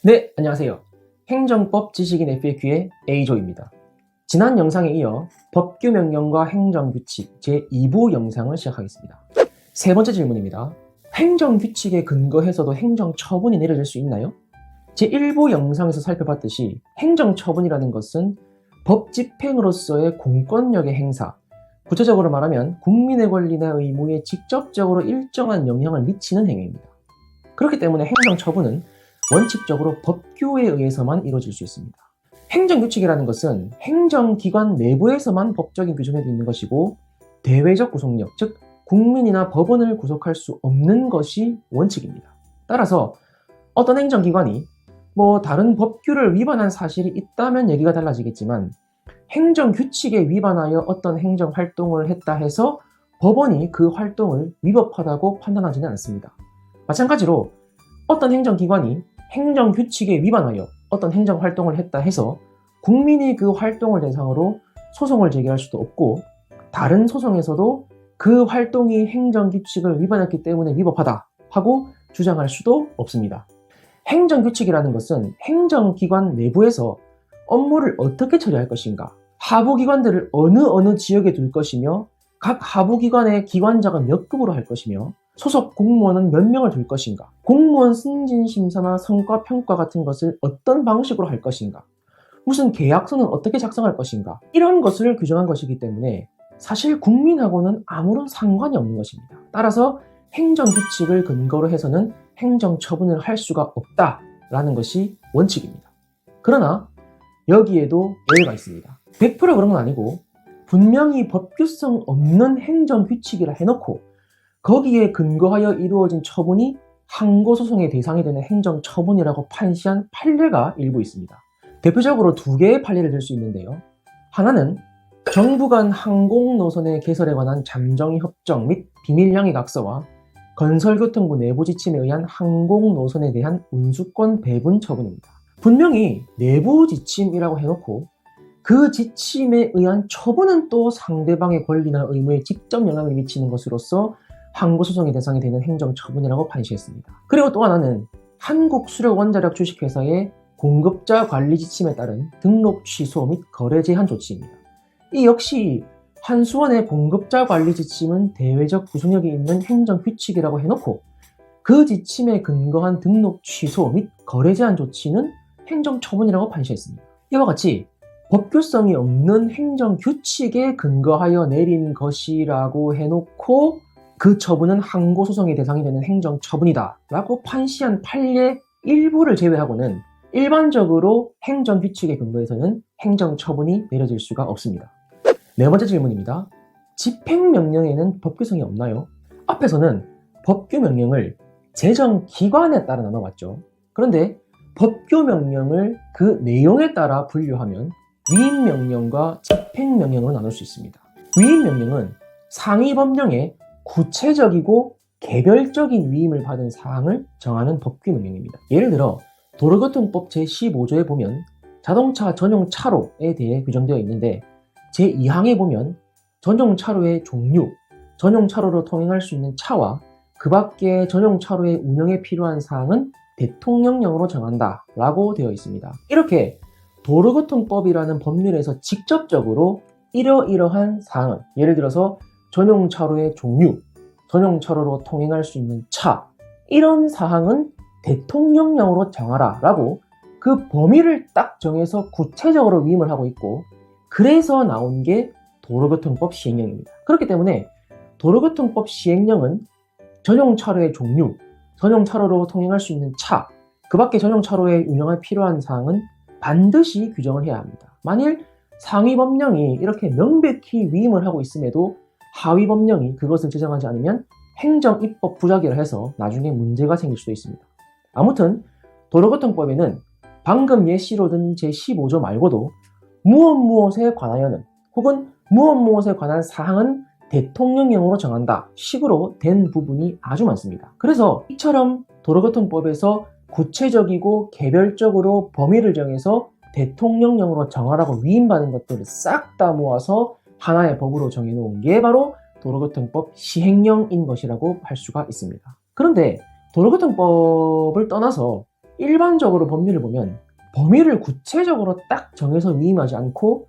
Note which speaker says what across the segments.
Speaker 1: 네, 안녕하세요. 행정법 지식인 FAQ의 A조입니다. 지난 영상에 이어 법규 명령과 행정규칙 제2부 영상을 시작하겠습니다. 세 번째 질문입니다. 행정규칙에 근거해서도 행정처분이 내려질 수 있나요? 제1부 영상에서 살펴봤듯이 행정처분이라는 것은 법 집행으로서의 공권력의 행사, 구체적으로 말하면 국민의 권리나 의무에 직접적으로 일정한 영향을 미치는 행위입니다. 그렇기 때문에 행정처분은 원칙적으로 법규에 의해서만 이루어질 수 있습니다. 행정규칙이라는 것은 행정기관 내부에서만 법적인 규정력이 있는 것이고 대외적 구속력, 즉 국민이나 법원을 구속할 수 없는 것이 원칙입니다. 따라서 어떤 행정기관이 다른 법규를 위반한 사실이 있다면 얘기가 달라지겠지만 행정규칙에 위반하여 어떤 행정활동을 했다 해서 법원이 그 활동을 위법하다고 판단하지는 않습니다. 마찬가지로 어떤 행정기관이 행정규칙에 위반하여 어떤 행정활동을 했다 해서 국민이 그 활동을 대상으로 소송을 제기할 수도 없고 다른 소송에서도 그 활동이 행정규칙을 위반했기 때문에 위법하다 하고 주장할 수도 없습니다. 행정규칙이라는 것은 행정기관 내부에서 업무를 어떻게 처리할 것인가, 하부기관들을 어느 지역에 둘 것이며 각 하부기관의 기관장은 몇 급으로 할 것이며 소속 공무원은 몇 명을 둘 것인가, 공무원 승진심사나 성과평가 같은 것을 어떤 방식으로 할 것인가, 무슨 계약서는 어떻게 작성할 것인가, 이런 것을 규정한 것이기 때문에 사실 국민하고는 아무런 상관이 없는 것입니다. 따라서 행정규칙을 근거로 해서는 행정처분을 할 수가 없다라는 것이 원칙입니다. 그러나 여기에도 예외가 있습니다. 100% 그런 건 아니고 분명히 법규성 없는 행정규칙이라 해놓고 거기에 근거하여 이루어진 처분이 항고소송의 대상이 되는 행정처분이라고 판시한 판례가 일부 있습니다. 대표적으로 두 개의 판례를 들 수 있는데요. 하나는 정부 간 항공노선의 개설에 관한 잠정협정 및 비밀양해각서와 건설교통부 내부 지침에 의한 항공노선에 대한 운수권 배분 처분입니다. 분명히 내부 지침이라고 해놓고 그 지침에 의한 처분은 또 상대방의 권리나 의무에 직접 영향을 미치는 것으로서 항고소송의 대상이 되는 행정처분이라고 판시했습니다. 그리고 또 하나는 한국수력원자력 주식회사의 공급자 관리 지침에 따른 등록 취소 및 거래 제한 조치입니다. 이 역시 한수원의 공급자 관리 지침은 대외적 구속력이 있는 행정규칙이라고 해놓고 그 지침에 근거한 등록 취소 및 거래 제한 조치는 행정처분이라고 판시했습니다. 이와 같이 법규성이 없는 행정규칙에 근거하여 내린 것이라고 해놓고 그 처분은 항고소송의 대상이 되는 행정처분이다 라고 판시한 판례 일부를 제외하고는 일반적으로 행정규칙에 근거해서는 행정처분이 내려질 수가 없습니다. 네 번째 질문입니다. 집행명령에는 법규성이 없나요? 앞에서는 법규명령을 재정기관에 따라 나눠봤죠. 그런데 법규명령을 그 내용에 따라 분류하면 위임명령과 집행명령으로 나눌 수 있습니다. 위임명령은 상위법령에 구체적이고 개별적인 위임을 받은 사항을 정하는 법규명령입니다. 예를 들어 도로교통법 제15조에 보면 자동차 전용 차로에 대해 규정되어 있는데 제2항에 보면 전용 차로의 종류, 전용 차로로 통행할 수 있는 차와 그 밖에 전용 차로의 운영에 필요한 사항은 대통령령으로 정한다 라고 되어 있습니다. 이렇게 도로교통법이라는 법률에서 직접적으로 이러이러한 사항은, 예를 들어서 전용 차로의 종류, 전용 차로로 통행할 수 있는 차, 이런 사항은 대통령령으로 정하라 라고 그 범위를 딱 정해서 구체적으로 위임을 하고 있고, 그래서 나온 게 도로교통법 시행령입니다. 그렇기 때문에 도로교통법 시행령은 전용 차로의 종류, 전용 차로로 통행할 수 있는 차, 그 밖에 전용 차로의 운영에 필요한 사항은 반드시 규정을 해야 합니다. 만일 상위 법령이 이렇게 명백히 위임을 하고 있음에도 하위 법령이 그것을 제정하지 않으면 행정입법 부작위라 해서 나중에 문제가 생길 수도 있습니다. 아무튼 도로교통법에는 방금 예시로 든 제15조 말고도 무엇에 관하여는 혹은 무엇에 관한 사항은 대통령령으로 정한다 식으로 된 부분이 아주 많습니다. 그래서 이처럼 도로교통법에서 구체적이고 개별적으로 범위를 정해서 대통령령으로 정하라고 위임받은 것들을 싹 다 모아서 하나의 법으로 정해놓은 게 바로 도로교통법 시행령인 것이라고 할 수가 있습니다. 그런데 도로교통법을 떠나서 일반적으로 법률을 보면 범위를 구체적으로 딱 정해서 위임하지 않고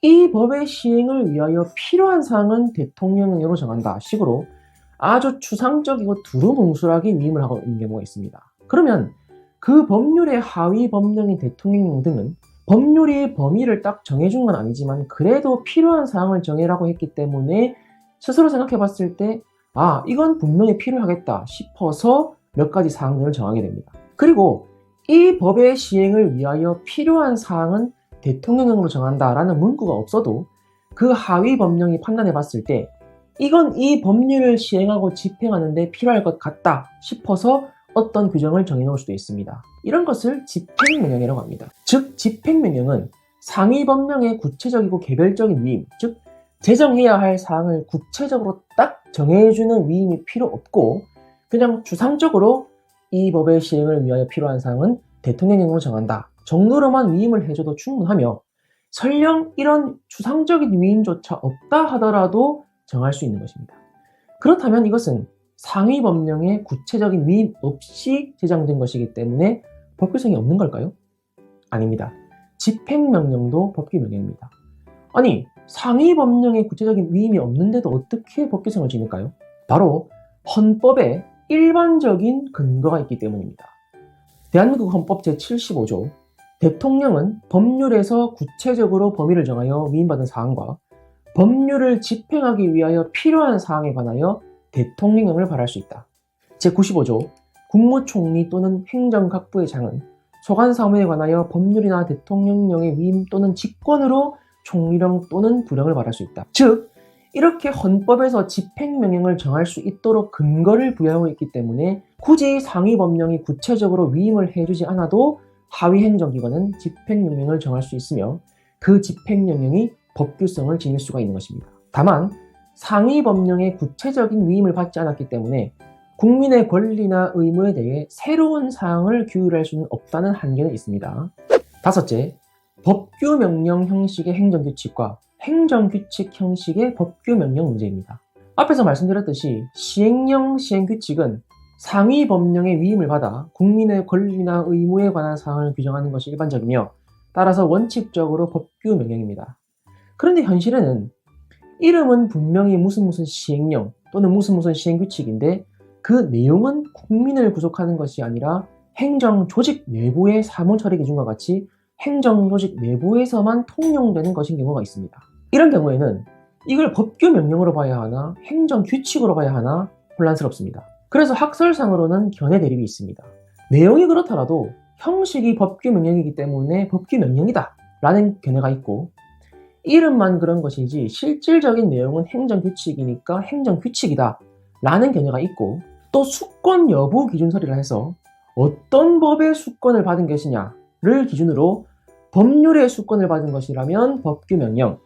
Speaker 1: 이 법의 시행을 위하여 필요한 사항은 대통령령으로 정한다 식으로 아주 추상적이고 두루뭉술하게 위임을 하고 있는 경우가 있습니다. 그러면 그 법률의 하위 법령인 대통령령 등은 법률이 범위를 딱 정해준 건 아니지만 그래도 필요한 사항을 정해라고 했기 때문에 스스로 생각해 봤을 때 이건 분명히 필요하겠다 싶어서 몇 가지 사항들을 정하게 됩니다. 그리고 이 법의 시행을 위하여 필요한 사항은 대통령령으로 정한다라는 문구가 없어도 그 하위 법령이 판단해 봤을 때 이건 이 법률을 시행하고 집행하는데 필요할 것 같다 싶어서 어떤 규정을 정해놓을 수도 있습니다. 이런 것을 집행명령이라고 합니다. 즉 집행명령은 상위 법령의 구체적이고 개별적인 위임, 즉 제정해야 할 사항을 구체적으로 딱 정해주는 위임이 필요 없고 그냥 주상적으로 이 법의 시행을 위하여 필요한 사항은 대통령령으로 정한다 정도로만 위임을 해줘도 충분하며 설령 이런 추상적인 위임조차 없다 하더라도 정할 수 있는 것입니다. 그렇다면 이것은 상위 법령에 구체적인 위임 없이 제정된 것이기 때문에 법규성이 없는 걸까요? 아닙니다. 집행명령도 법규명령입니다. 아니, 상위 법령에 구체적인 위임이 없는데도 어떻게 법규성을 지닐까요? 바로 헌법에 일반적인 근거가 있기 때문입니다. 대한민국 헌법 제75조 대통령은 법률에서 구체적으로 범위를 정하여 위임받은 사항과 법률을 집행하기 위하여 필요한 사항에 관하여 대통령령을 발할 수 있다. 제95조 국무총리 또는 행정각부의 장은 소관사무에 관하여 법률이나 대통령령의 위임 또는 직권으로 총리령 또는 부령을 발할 수 있다. 즉 이렇게 헌법에서 집행명령을 정할 수 있도록 근거를 부여하고 있기 때문에 굳이 상위 법령이 구체적으로 위임을 해주지 않아도 하위 행정기관은 집행명령을 정할 수 있으며 그 집행명령이 법규성을 지닐 수가 있는 것입니다. 다만 상위 법령의 구체적인 위임을 받지 않았기 때문에 국민의 권리나 의무에 대해 새로운 사항을 규율할 수는 없다는 한계는 있습니다. 다섯째, 법규명령 형식의 행정규칙과 행정규칙 형식의 법규명령 문제입니다. 앞에서 말씀드렸듯이 시행령 시행규칙은 상위 법령의 위임을 받아 국민의 권리나 의무에 관한 사항을 규정하는 것이 일반적이며 따라서 원칙적으로 법규명령입니다. 그런데 현실에는 이름은 분명히 무슨 시행령 또는 무슨 시행규칙인데 그 내용은 국민을 구속하는 것이 아니라 행정조직 내부의 사무처리 기준과 같이 행정조직 내부에서만 통용되는 것인 경우가 있습니다. 이런 경우에는 이걸 법규명령으로 봐야 하나 행정규칙으로 봐야 하나 혼란스럽습니다. 그래서 학설상으로는 견해 대립이 있습니다. 내용이 그렇더라도 형식이 법규명령이기 때문에 법규명령이다 라는 견해가 있고 이름만 그런 것이지 실질적인 내용은 행정규칙이니까 행정규칙이다 라는 견해가 있고 또 수권 여부 기준설이라 해서 어떤 법의 수권을 받은 것이냐를 기준으로 법률의 수권을 받은 것이라면 법규명령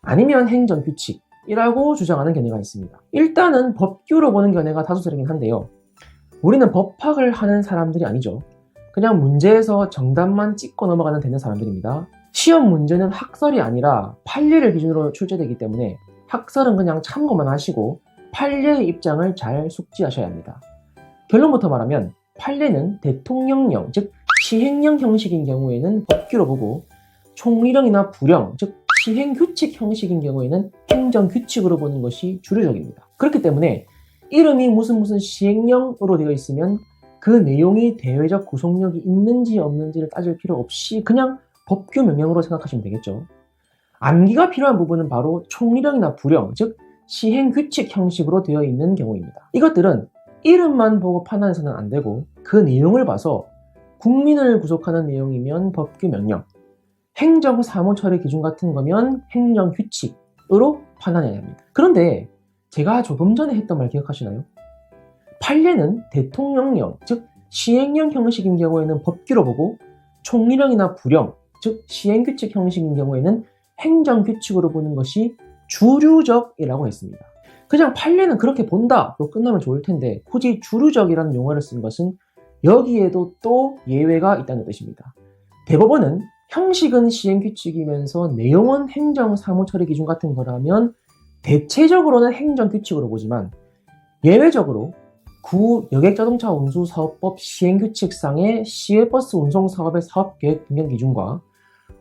Speaker 1: 아니면 행정규칙이라고 주장하는 견해가 있습니다. 일단은 법규로 보는 견해가 다수설이긴 한데요. 우리는 법학을 하는 사람들이 아니죠. 그냥 문제에서 정답만 찍고 넘어가는 되는 사람들입니다. 시험 문제는 학설이 아니라 판례를 기준으로 출제되기 때문에 학설은 그냥 참고만 하시고 판례의 입장을 잘 숙지하셔야 합니다. 결론부터 말하면 판례는 대통령령, 즉 시행령 형식인 경우에는 법규로 보고 총리령이나 부령, 즉 시행규칙 형식인 경우에는 행정규칙으로 보는 것이 주류적입니다. 그렇기 때문에 이름이 무슨 시행령으로 되어 있으면 그 내용이 대외적 구속력이 있는지 없는지를 따질 필요 없이 그냥 법규명령으로 생각하시면 되겠죠. 암기가 필요한 부분은 바로 총리령이나 부령, 즉 시행규칙 형식으로 되어 있는 경우입니다. 이것들은 이름만 보고 판단해서는 안 되고 그 내용을 봐서 국민을 구속하는 내용이면 법규명령, 행정사무처리 기준 같은 거면 행정규칙으로 판단해야 합니다. 그런데 제가 조금 전에 했던 말 기억하시나요? 판례는 대통령령, 즉 시행령 형식인 경우에는 법규로 보고 총리령이나 부령, 즉 시행규칙 형식인 경우에는 행정규칙으로 보는 것이 주류적이라고 했습니다. 그냥 판례는 그렇게 본다로 끝나면 좋을 텐데 굳이 주류적이라는 용어를 쓴 것은 여기에도 또 예외가 있다는 뜻입니다. 대법원은 형식은 시행규칙이면서 내용은 행정사무처리 기준 같은 거라면 대체적으로는 행정규칙으로 보지만 예외적으로 구 여객자동차 운수사업법 시행규칙상의 시외버스 운송사업의 사업계획 변경 기준과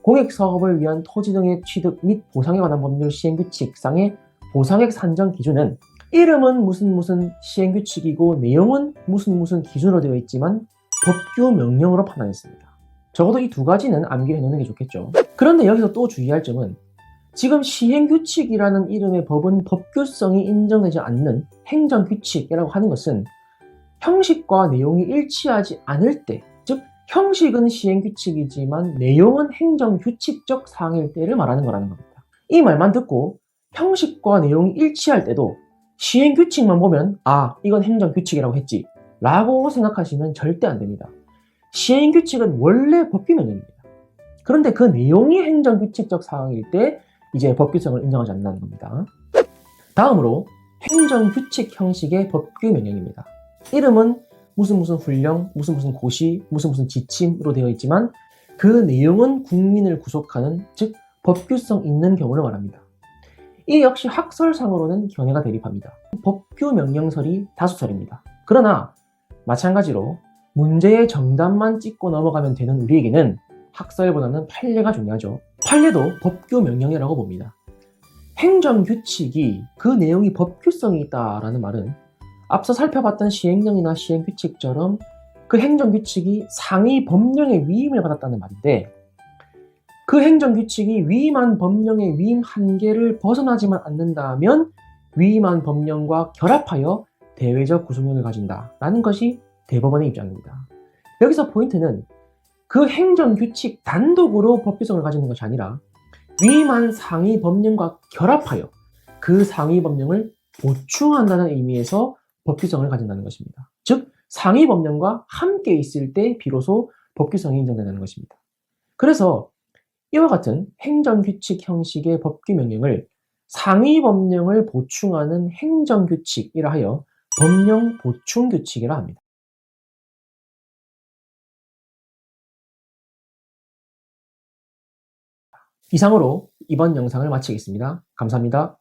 Speaker 1: 공익사업을 위한 토지 등의 취득 및 보상에 관한 법률 시행규칙상의 보상액 산정 기준은 이름은 무슨 시행규칙이고 내용은 무슨 기준으로 되어 있지만 법규 명령으로 판단했습니다. 적어도 이 두 가지는 암기해 놓는 게 좋겠죠. 그런데 여기서 또 주의할 점은 지금 시행규칙이라는 이름의 법은 법규성이 인정되지 않는 행정규칙이라고 하는 것은 형식과 내용이 일치하지 않을 때, 즉 형식은 시행규칙이지만 내용은 행정규칙적 사항일 때를 말하는 거라는 겁니다. 이 말만 듣고 형식과 내용이 일치할 때도 시행규칙만 보면 이건 행정규칙이라고 했지 라고 생각하시면 절대 안 됩니다. 시행규칙은 원래 법규명령입니다. 그런데 그 내용이 행정규칙적 사항일 때 이제 법규성을 인정하지 않는다는 겁니다. 다음으로 행정규칙 형식의 법규명령입니다. 이름은 무슨 훈령, 무슨 고시, 무슨 지침으로 되어 있지만 그 내용은 국민을 구속하는, 즉 법규성 있는 경우를 말합니다. 이 역시 학설상으로는 견해가 대립합니다. 법규명령설이 다수설입니다. 그러나 마찬가지로 문제의 정답만 찍고 넘어가면 되는 우리에게는 학설보다는 판례가 중요하죠. 판례도 법규명령이라고 봅니다. 행정규칙이 그 내용이 법규성이 있다라는 말은 앞서 살펴봤던 시행령이나 시행규칙처럼 그 행정규칙이 상위 법령의 위임을 받았다는 말인데, 그 행정규칙이 위임한 법령의 위임 한계를 벗어나지만 않는다면 위임한 법령과 결합하여 대외적 구속력을 가진다라는 것이 대법원의 입장입니다. 여기서 포인트는 그 행정규칙 단독으로 법규성을 가지는 것이 아니라 위임한 상위 법령과 결합하여 그 상위 법령을 보충한다는 의미에서 법규성을 가진다는 것입니다. 즉 상위 법령과 함께 있을 때 비로소 법규성이 인정된다는 것입니다. 그래서 이와 같은 행정규칙 형식의 법규명령을 상위 법령을 보충하는 행정규칙이라 하여 법령 보충규칙이라 합니다. 이상으로 이번 영상을 마치겠습니다. 감사합니다.